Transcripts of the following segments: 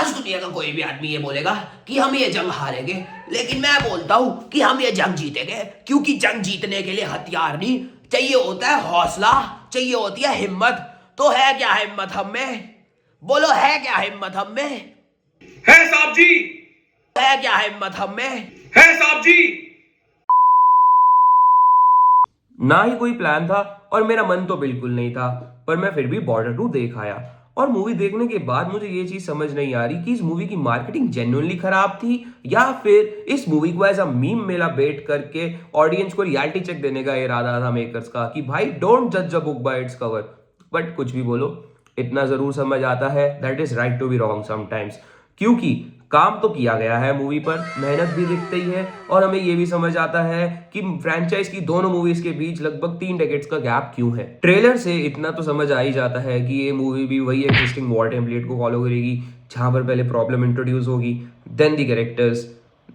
आज दुनिया का कोई भी आदमी ये बोलेगा कि हम ये जंग हारेंगे, लेकिन मैं बोलता हूं कि हम ये जंग जीतेंगे, क्योंकि जंग जीतने के लिए हथियार नहीं चाहिए, होता है हौसला, चाहिए होती है हिम्मत। तो है क्या हिम्मत हम में? बोलो, है क्या हिम्मत हम में? है साहब जी, है क्या हिम्मत हम में? है साहब जी। ना ही कोई प्लान था और मेरा मन तो बिल्कुल नहीं था, पर मैं फिर भी बॉर्डर 2 देख आया। और मूवी देखने के बाद मुझे ये चीज समझ नहीं आ रही कि इस मूवी की मार्केटिंग जेन्युइनली खराब थी या फिर इस मूवी को एज अ मीम मेला बेट करके ऑडियंस को रियलिटी चेक देने का इरादा था मेकर्स का कि भाई डोंट जज a book by its cover. But कुछ भी बोलो, इतना जरूर समझ आता है that is right to be wrong sometimes, क्योंकि काम तो किया गया है मूवी पर, मेहनत भी दिखती है और हमें ये भी समझ आता है कि फ्रेंचाइज की दोनों मूवीज के बीच लगभग 3 डेकेड्स का गैप क्यों है। ट्रेलर से इतना तो समझ आ ही जाता है कि ये मूवी भी वही एग्जिस्टिंग वॉर टेम्पलेट को फॉलो करेगी, जहां पर पहले प्रॉब्लम इंट्रोड्यूस होगी, then the characters,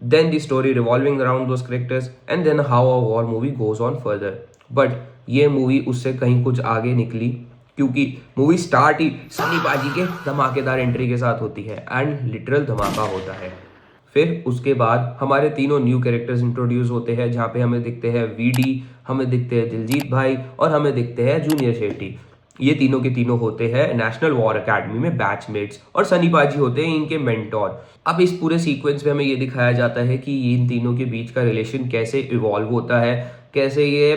then the story revolving around those characters, and then how a war movie goes on further. But ये मूवी उससे कहीं कुछ आगे निकली, क्योंकि मूवी स्टार्ट ही सनी पाजी के धमाकेदार एंट्री के साथ होती है एंड लिटरल धमाका होता है। फिर उसके बाद हमारे तीनों न्यू कैरेक्टर्स इंट्रोड्यूस होते हैं, जहाँ पे हमें दिखते हैं वीडी, हमें दिखते हैं दिलजीत भाई और हमें दिखते हैं जूनियर शेट्टी। ये तीनों के तीनों होते हैं नेशनल वॉर एकेडमी में बैचमेट्स और सनी पाजी होते हैं इनके मेंटोर। अब इस पूरे सीक्वेंस में हमें ये दिखाया जाता है कि इन तीनों के बीच का रिलेशन कैसे इवॉल्व होता है, कैसे ये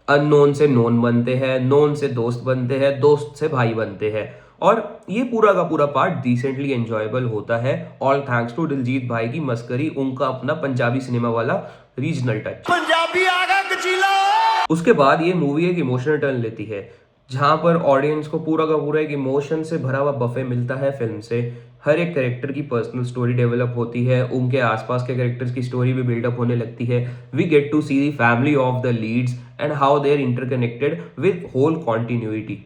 अननोन से नोन बनते हैं, नोन से दोस्त बनते हैं, दोस्त से भाई बनते हैं। और ये पूरा का पूरा पार्ट डिसेंटली एंजॉयबल होता है, ऑल थैंक्स टू दिलजीत भाई की मस्करी, उनका अपना पंजाबी सिनेमा वाला रीजनल टच। पंजाबी आ गया कचीला। उसके बाद ये मूवी एक इमोशनल टर्न लेती है, जहां पर ऑडियंस को पूरा का पूरा एक इमोशन से भरा हुआ बफे मिलता है फिल्म से। हर एक कैरेक्टर की पर्सनल स्टोरी डेवलप होती है, उनके आसपास के कैरेक्टर्स की स्टोरी भी बिल्डअप होने लगती है। We get to see the family of the leads and how they are interconnected with whole continuity.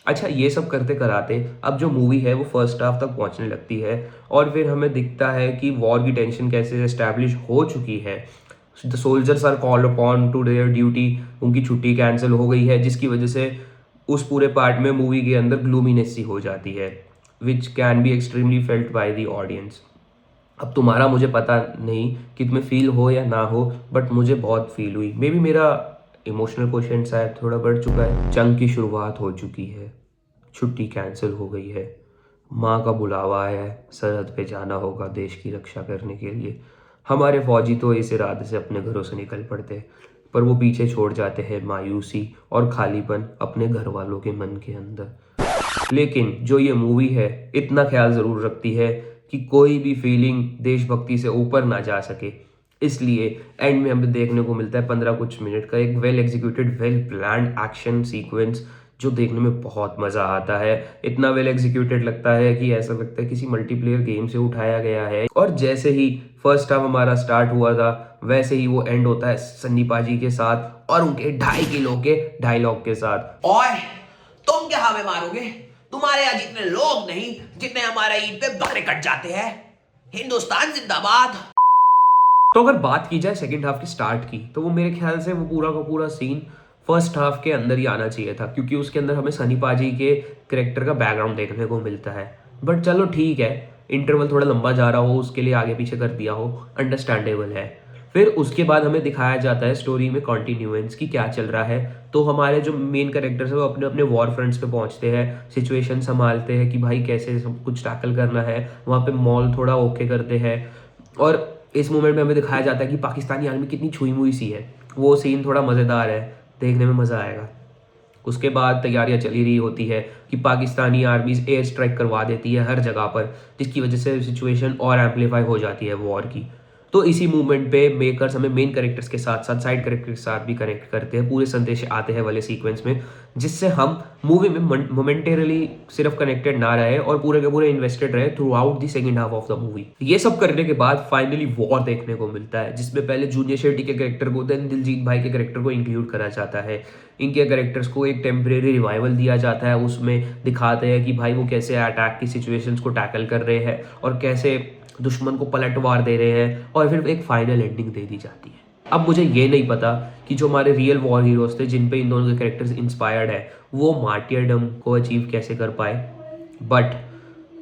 अच्छा, ये सब करते कराते अब जो मूवी है वो फर्स्ट हाफ तक पहुंचने लगती है और फिर हमें दिखता है कि वॉर की टेंशन कैसे एस्टैब्लिश हो चुकी है। The soldiers are called upon to their duty, उनकी छुट्टी कैंसिल हो गई है, जिसकी वजह से उस पूरे पार्ट में मूवी के अंदर ग्लूमीनेस सी हो जाती है, which can be extremely felt by the audience. अब तुम्हारा मुझे पता नहीं कि तुम्हें फील हो या ना हो, बट मुझे बहुत फील हुई। मे बी मेरा इमोशनल क्वेश्चन शायद थोड़ा बढ़ चुका है। जंग की शुरुआत हो चुकी है, छुट्टी कैंसिल हो गई है, माँ का बुलावा आया है, सरहद पे जाना होगा देश की रक्षा करने के लिए। हमारे फौजी तो इस इरादे से अपने घरों से निकल पड़ते हैं, पर वो पीछे छोड़ जाते हैं मायूसी और खालीपन अपने घर वालों के मन के अंदर। लेकिन जो ये मूवी है इतना ख्याल ज़रूर रखती है कि कोई भी फीलिंग देशभक्ति से ऊपर ना जा सके, इसलिए एंड में हमें देखने को मिलता है 15 कुछ मिनट का एक well executed, well planned action sequence, जो देखने में बहुत मज़ा आता है। इतना वेल एग्जीक्यूटेड लगता है कि ऐसा लगता है किसी मल्टीप्लेयर गेम से उठाया गया है। और जैसे ही फर्स्ट हाफ हमारा स्टार्ट हुआ था, वैसे ही वो एंड होता है सन्नी पाजी के साथ और उनके 2.5 किलो के डायलॉग के साथ। ओए, तुम क्या हमें मारोगे? तुम्हारे यहाँ जितने लोग नहीं जितने हमारे ईद पे बकरे कट जाते हैं। हिंदुस्तान जिंदाबाद। तो अगर बात की जाए सेकेंड हाफ की स्टार्ट की, तो वो मेरे ख्याल से वो पूरा का पूरा सीन फर्स्ट हाफ के अंदर ही आना चाहिए था, क्योंकि उसके अंदर हमें सनी पाजी के कैरेक्टर का बैकग्राउंड देखने को मिलता है। बट चलो ठीक है, इंटरवल थोड़ा लंबा जा रहा हो उसके लिए आगे पीछे कर दिया हो, अंडरस्टैंडेबल है। फिर उसके बाद हमें दिखाया जाता है स्टोरी में कॉन्टिन्यूएंस की क्या चल रहा है। तो हमारे जो मेन कैरेक्टर्स है वो अपने अपने वॉर फ्रंट्स पे पहुंचते हैं, सिचुएशन संभालते हैं कि भाई कैसे सब कुछ टैकल करना है। वहाँ पे मॉल थोड़ा ओके करते हैं और इस मोमेंट में हमें दिखाया जाता है कि पाकिस्तानी आर्मी कितनी छुई मुई सी है। वो सीन थोड़ा मज़ेदार है, देखने में मज़ा आएगा। उसके बाद तैयारियां चली रही होती है कि पाकिस्तानी आर्मीज एयर स्ट्राइक करवा देती है हर जगह पर, जिसकी वजह से सिचुएशन और एम्पलीफाई हो जाती है वॉर की। तो इसी मूवमेंट पे मेकर्स हमें मेन कैरेक्टर्स के साथ साथ साइड कैरेक्टर के साथ भी कनेक्ट करते हैं, पूरे संदेश आते हैं वाले सीक्वेंस में, जिससे हम मूवी में मोमेंटरली सिर्फ कनेक्टेड ना रहे और पूरे के पूरे इन्वेस्टेड रहे through out the second half of the movie. ये सब करने के बाद फाइनली वॉर देखने को मिलता है, जिसमें पहले जूनियर शेट्टी के कैरेक्टर को, देन दिलजीत भाई के कैरेक्टर को इंक्लूड करा जाता है। इनके कैरेक्टर्स को एक टेम्परेरी रिवाइवल दिया जाता है, उसमें दिखाते हैं कि भाई वो कैसे अटैक की सिचुएशंस को टैकल कर रहे हैं और कैसे दुश्मन को पलटवार दे रहे हैं, और फिर एक फाइनल एंडिंग दे दी जाती है। अब मुझे ये नहीं पता कि जो हमारे रियल वॉर हीरोज थे जिन पे इन दोनों के कैरेक्टर्स इंस्पायर्ड है, वो मार्टियरडम को अचीव कैसे कर पाए, बट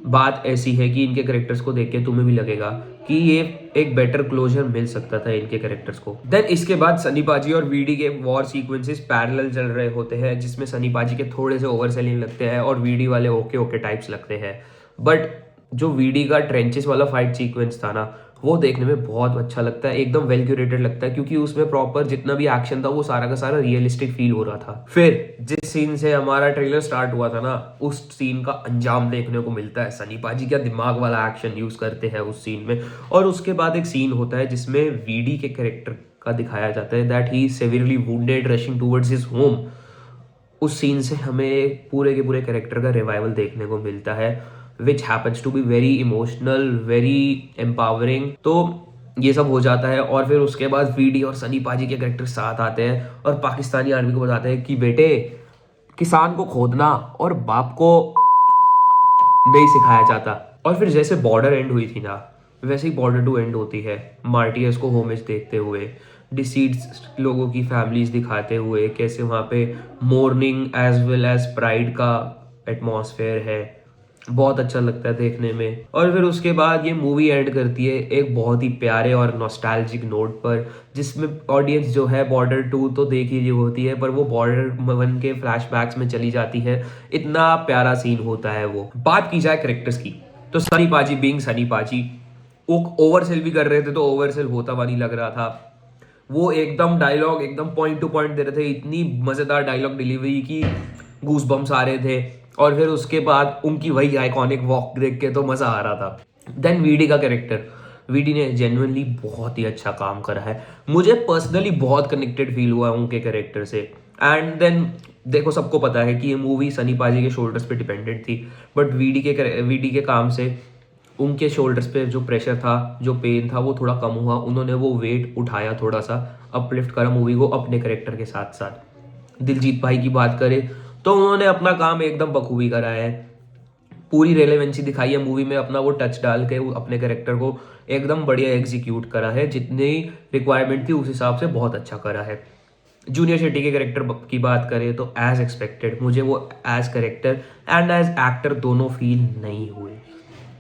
बात ऐसी है कि इनके कैरेक्टर्स को देख के तुम्हें भी लगेगा कि ये एक बेटर क्लोजर मिल सकता था इनके कैरेक्टर्स को। देन इसके बाद सनी पाजी और वीडी के वॉर सीक्वेंसेस पैरेलल चल रहे होते हैं, जिसमें सनी पाजी के थोड़े से ओवर सेलिंग लगते हैं और वीडी वाले ओके ओके टाइप्स लगते हैं। बट जो वीडी का ट्रेंचेस वाला फाइट सीक्वेंस था ना, वो देखने में बहुत अच्छा लगता है, एकदम वेल क्यूरेटेड लगता है, क्योंकि उसमें प्रॉपर जितना भी एक्शन था वो सारा का सारा रियलिस्टिक फील हो रहा था। फिर जिस सीन से हमारा ट्रेलर स्टार्ट हुआ था ना, उस सीन का अंजाम देखने को मिलता है। सनी पाजी क्या दिमाग वाला एक्शन यूज करते हैं उस सीन में। और उसके बाद एक सीन होता है जिसमें वीडी के कैरेक्टर का दिखाया जाता है that he severely wounded rushing towards his home. उस सीन से हमें पूरे के पूरे कैरेक्टर का रिवाइवल देखने को मिलता है, which happens to be very emotional, very empowering. तो ये सब हो जाता है और फिर उसके बाद वीडी और सनी पाजी के कैरेक्टर साथ आते हैं और पाकिस्तानी आर्मी को बताते हैं कि बेटे, किसान को खोदना और बाप को नहीं सिखाया जाता। और फिर जैसे बॉर्डर एंड हुई थी ना, वैसे ही बॉर्डर टू एंड होती है, मार्टियर्स को होमेज देखते हुए, डिसीड्स लोगों की फैमिलीज दिखाते हुए, कैसे वहाँ पे mourning as well as pride का एटमॉस्फेयर है। बहुत अच्छा लगता है देखने में। और फिर उसके बाद ये मूवी एंड करती है एक बहुत ही प्यारे और नॉस्टैल्जिक नोट पर, जिसमें ऑडियंस जो है बॉर्डर 2 तो देख ही रही होती है, पर वो बॉर्डर 1 के फ्लैशबैक्स में चली जाती है। इतना प्यारा सीन होता है वो। बात की जाए कैरेक्टर्स की, तो सनी पाजी बीइंग सनी पाजी, वो ओवरसेल भी कर रहे थे तो ओवरसेल होता हुआ नहीं लग रहा था। वो एकदम डायलॉग एकदम पॉइंट टू पॉइंट दे रहे थे, इतनी मजेदार डायलॉग डिलीवरी की गूज बम्स आ रहे थे। और फिर उसके बाद उनकी वही आइकॉनिक वॉक देख के तो मजा आ रहा था। देन वीडी का कैरेक्टर, वीडी ने जेन्युइनली बहुत ही अच्छा काम करा है। मुझे पर्सनली बहुत कनेक्टेड फील हुआ उनके कैरेक्टर से। एंड देन देखो, सबको पता है कि ये मूवी सनी पाजी के शोल्डर्स पे डिपेंडेंट थी, बट वीडी के काम से उनके शोल्डर्स पे जो प्रेशर था, जो पेन था, वो थोड़ा कम हुआ। उन्होंने वो वेट उठाया, थोड़ा सा अपलिफ्ट करा मूवी को अपने कैरेक्टर के साथ साथ। दिलजीत भाई की बात करें तो उन्होंने अपना काम एकदम बखूबी करा है, पूरी रेलेवेंसी दिखाई है मूवी में, अपना वो टच डाल के अपने कैरेक्टर को एकदम बढ़िया एग्जीक्यूट करा है। जितनी रिक्वायरमेंट थी उस हिसाब से बहुत अच्छा करा है। जूनियर शेट्टी के कैरेक्टर की बात करें तो एज एक्सपेक्टेड मुझे वो as character and as actor दोनों फील नहीं हुए।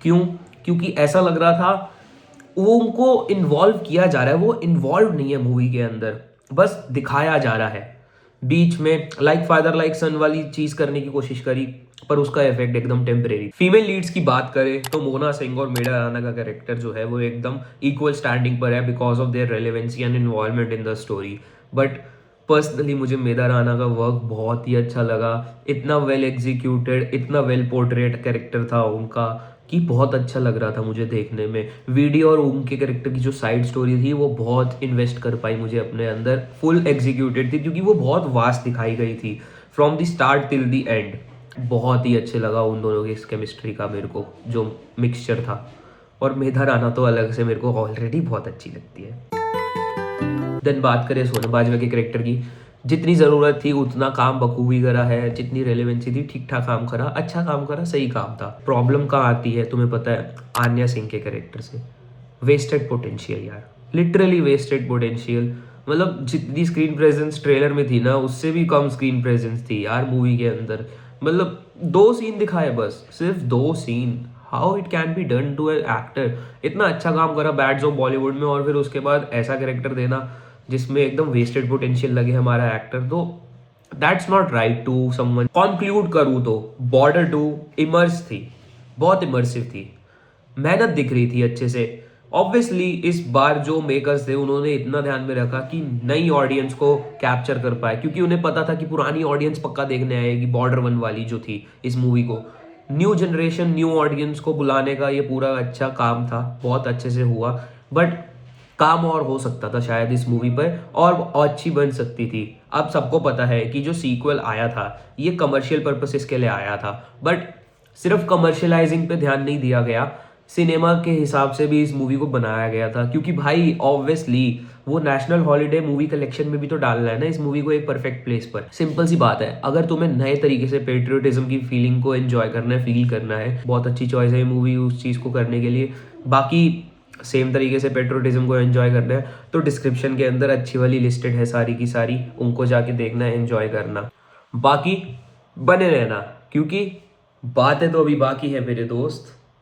क्यों? क्योंकि ऐसा लग रहा था वो उनको इन्वॉल्व किया जा रहा है, वो इन्वॉल्व नहीं है मूवी के अंदर, बस दिखाया जा रहा है। बीच में लाइक फादर लाइक सन वाली चीज करने की कोशिश करी, पर उसका इफेक्ट एकदम टेम्परेरी। फीमेल लीड्स की बात करें तो मोना सिंह और मेडा राणा का कैरेक्टर जो है वो एकदम इक्वल स्टैंडिंग पर है because of their relevancy and involvement in the story. But personally मुझे मेधा राणा का वर्क बहुत ही अच्छा लगा। इतना वेल एग्जीक्यूटेड, इतना वेल पोर्ट्रेट कैरेक्टर था उनका कि बहुत अच्छा लग रहा था मुझे देखने में। वीडी और उनके कैरेक्टर की जो साइड स्टोरी थी वो बहुत इन्वेस्ट कर पाई मुझे अपने अंदर, फुल एग्जीक्यूटेड थी क्योंकि वो बहुत वास्ट दिखाई गई थी from the start till the end. बहुत ही अच्छे लगा उन दोनों की इस केमिस्ट्री का मेरे को जो मिक्सचर था। और मेधा राणा तो अलग से मेरे को ऑलरेडी बहुत अच्छी लगती है। देन बात करें सोनम बाजवा के कैरेक्टर की, जितनी ज़रूरत थी उतना काम बखूबी करा है, जितनी रेलेवेंसी थी ठीक ठाक काम करा, अच्छा काम करा, सही काम था। प्रॉब्लम कहाँ आती है तुम्हें पता है? आन्या सिंह के कैरेक्टर से। वेस्टेड पोटेंशियल यार, लिटरली वेस्टेड पोटेंशियल। मतलब जितनी स्क्रीन प्रेजेंस ट्रेलर में थी ना, उससे भी कम स्क्रीन प्रेजेंस थी यार मूवी के अंदर। मतलब 2 सीन दिखाए बस, सिर्फ 2 scene. How it can be done to a actor? इतना अच्छा काम करा बैड्स ऑफ बॉलीवुड में, और फिर उसके बाद ऐसा कैरेक्टर देना जिसमें एकदम वेस्टेड पोटेंशियल लगे हमारा एक्टर, तो that's not right to someone. Conclude करूँ तो बॉर्डर 2 इमर्स थी, बहुत इमर्सिव थी, मेहनत दिख रही थी अच्छे से। ऑब्वियसली इस बार जो मेकर्स थे उन्होंने इतना ध्यान में रखा कि नई ऑडियंस को कैप्चर कर पाए, क्योंकि उन्हें पता था कि पुरानी ऑडियंस पक्का देखने आएगी बॉर्डर 1 वाली जो थी इस मूवी को। न्यू जनरेशन, न्यू ऑडियंस को बुलाने का ये पूरा अच्छा काम था, बहुत अच्छे से हुआ। बट काम और हो सकता था शायद इस मूवी पर, और अच्छी बन सकती थी। अब सबको पता है कि जो सीक्वल आया था ये कमर्शियल पर्पसेस के लिए आया था, बट सिर्फ कमर्शियलाइजिंग पे ध्यान नहीं दिया गया, सिनेमा के हिसाब से भी इस मूवी को बनाया गया था। क्योंकि भाई ऑब्वियसली वो नेशनल हॉलिडे मूवी कलेक्शन में भी तो डालना है ना इस मूवी को एक परफेक्ट प्लेस पर। सिंपल सी बात है, अगर तुम्हें नए तरीके से पेट्रियोटिज्म की फीलिंग को एंजॉय करना है, फील करना है, बहुत अच्छी चॉइस है ये मूवी उस चीज़ को करने के लिए। बाकी सेम तरीके से पेट्रियोटिज्म को एंजॉय करना है तो डिस्क्रिप्शन के अंदर अच्छी वाली लिस्टेड है सारी की सारी, उनको जाके देखना है, एंजॉय करना। बाकी बने रहना, क्योंकि बातें तो अभी बाकी है मेरे दोस्त।